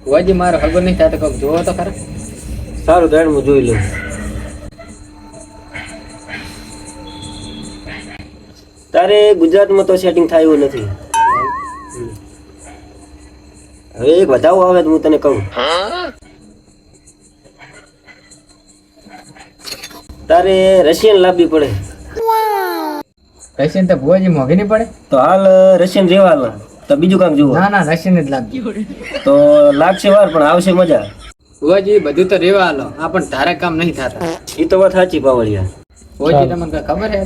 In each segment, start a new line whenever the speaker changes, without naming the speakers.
ભુવાજી મારો ખબર નહીં થાય તો કોક જોવો તો ખરા.
સારું દાડ હું જોઈ લઉં. તારે ગુજરાતમાં તો સેટિંગ થાય એવું નથી. હવે એક વધાવો આવે તો હું તને કહું. તારે રશિયન લાવવી પડે.
રશિયન તો ભુવાજી મોંઘી નહીં પડે.
તો હાલ રશિયન રેવા તો બીજું કામ જુઓ.
ના રશિયન જ લાગી.
તો લાગશે વાર પણ આવશે મજા.
ભુવાજી બધું તો રેવા હાલો, આ પણ તારા કામ નહીં થતા.
એ તો વાત સાચી પાવળિયા.
ભુવાજી તમને કઈ ખબર હે?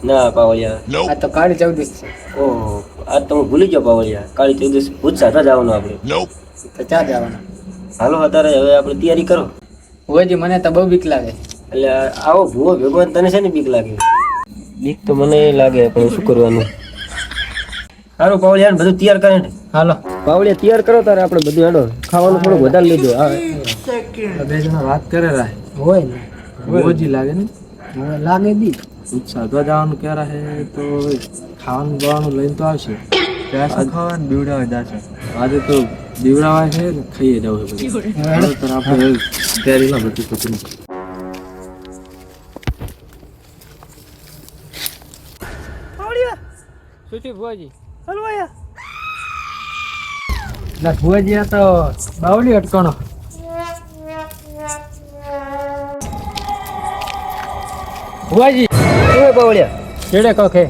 ના પાવળિયા,
આ તો કાળી 14 છે.
ઓહો આજ તો હું ભૂલી ગયો પાવળિયા. કાળી 14 ભૂત સાથે જવાનું આપણે.
તો ક્યાં જવાના?
હાલો અત્યારે હવે આપણે તૈયારી કરો.
ભુવાજી મને તો બહુ બીક લાગે.
એટલે આવો ભૂવો ભગવાન તને છે ને બીક લાગે? બીક તો મને લાગે પણ શું કરવાનું. સારું પાવળિયા બધું તૈયાર કરે ને.
હાલો
પાવળિયા તૈયાર કરો તારે આપણે બધું હેડો. ખાવાનું થોડું વધારે લીધું.
બે જણા વાત કરે રાય હોય ને ભુવાજી લાગે ને લાગે દી સાધવા જવાનું ક્યારે હે તો ખાવાનું બવાનું લઈને તો આવશે. ત્યાં ખાવાનું બીવડાવા જાશે. આજે તો બીવડાવા છે ને ખાઈએ જવું છે બધું. આપણે તૈયારીમાં બધું બધું ભુવાજી હલવાયા ના ભુવાજી આ તો બાવલી અટકણો. ભુવાજી
શું પાવળિયા?
છેડે કોખે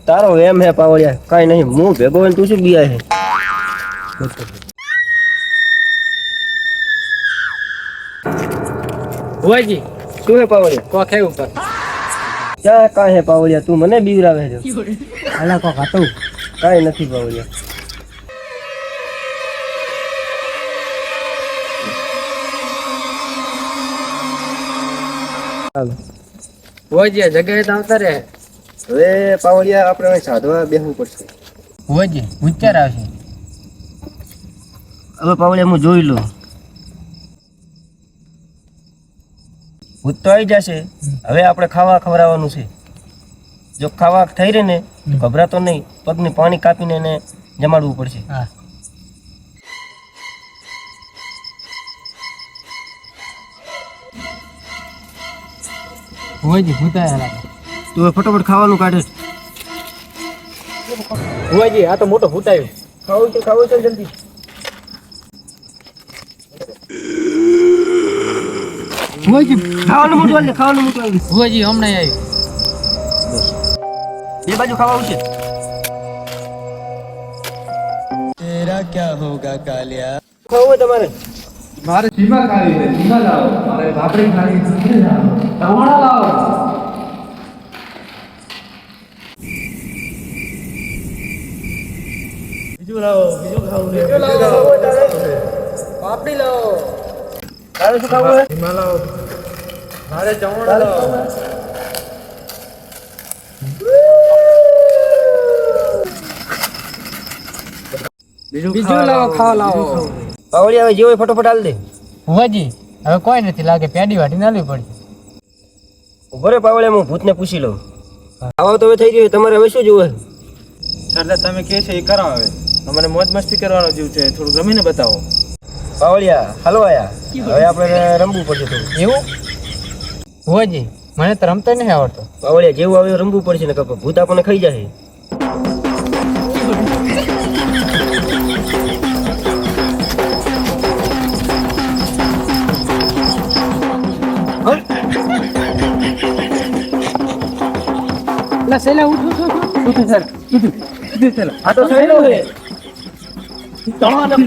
તારો એમ હે પાવળિયા? કાઈ નહીં, હું ભેગો હોય તું શું બિયા હે?
ભુવાજી
શું હે પાવળિયા?
કોખે ઉપર
ક્યાં કાંઈ હે પાવળિયા? તું મને બીવરાવે છે.
અલા કોક હતું.
કાંઈ નથી પાવળિયા. હાલો
ભુવાજી આ જગ્યાએ તો આવતા રહે.
હવે પાવળિયા આપણે અહીં સાધવા બેસવું પડશે.
ભુવાજી ઉચ્ચાર આવશે.
હવે પાવળિયા હું જોઈ લઉં. ભૂત તો આવી જશે. હવે આપણે ખાવા ખવડાવવાનું છે. જો ખાવા થઈ રહે ને તો ગભરાતો નહીં. પગની પાણી કાપીને એને જમાડવું પડશે.
હા ભુવાજી ભૂતાયા લાગે.
તું હવે ફટોફટ ખાવાનું કાઢે.
ભુવાજી આ તો મોટો ભૂતાયો.
ખાવું છે જલ્દી.
ભુવાજી
ખાવાનું મોટું હાલ, ખાવાનું મોટું હાલ.
ભુવાજી હમણાં આવ્યું.
બે બાજુ ખાવાનું છે.
तेरा क्या होगा कालिया?
ખાવું હોય તમારે?
મારે સીમા ખાવી છે. સીમા લાવો. મારે ભાખરી ખાવી છે. ટમાટા લાવો.
બીજું લાવો. બીજું ખાવું છે.
પાપડી લાવો.
તારે શું ખાવું છે?
સીમા લાવો. મારે ચવાણા લાવો. બીજું લાવો. ખાવા લાવો.
પાવળિયા હવે જેવો ફટોફટ હાલ દે.
ભુવાજી હવે કોઈ નથી લાગે. પેડી વાટી નાલવી પડી.
ઉભો રે પાવળિયા, હું ભૂતને પૂછી લઉં. આવા તો હવે થઈ ગયું. તમારે હવે શું જોવે?
એટલે તમે કે છે એ કરો. હવે અમારે મોજ મસ્તી કરવાનો જીવ છે. થોડું રમીને બતાવો.
પાવળિયા હાલો આયા. હવે આપણે રમવું પડશે થોડું.
એવું ભુવાજી મને તો રમતો નહીં આવડતો.
પાવળિયા જેવું આવે એવું રમવું પડશે ને કે ભૂત આપણને ખાઈ જાય.
સેલા ઉઠો સર
આ તો સહેલો છે.
તમારા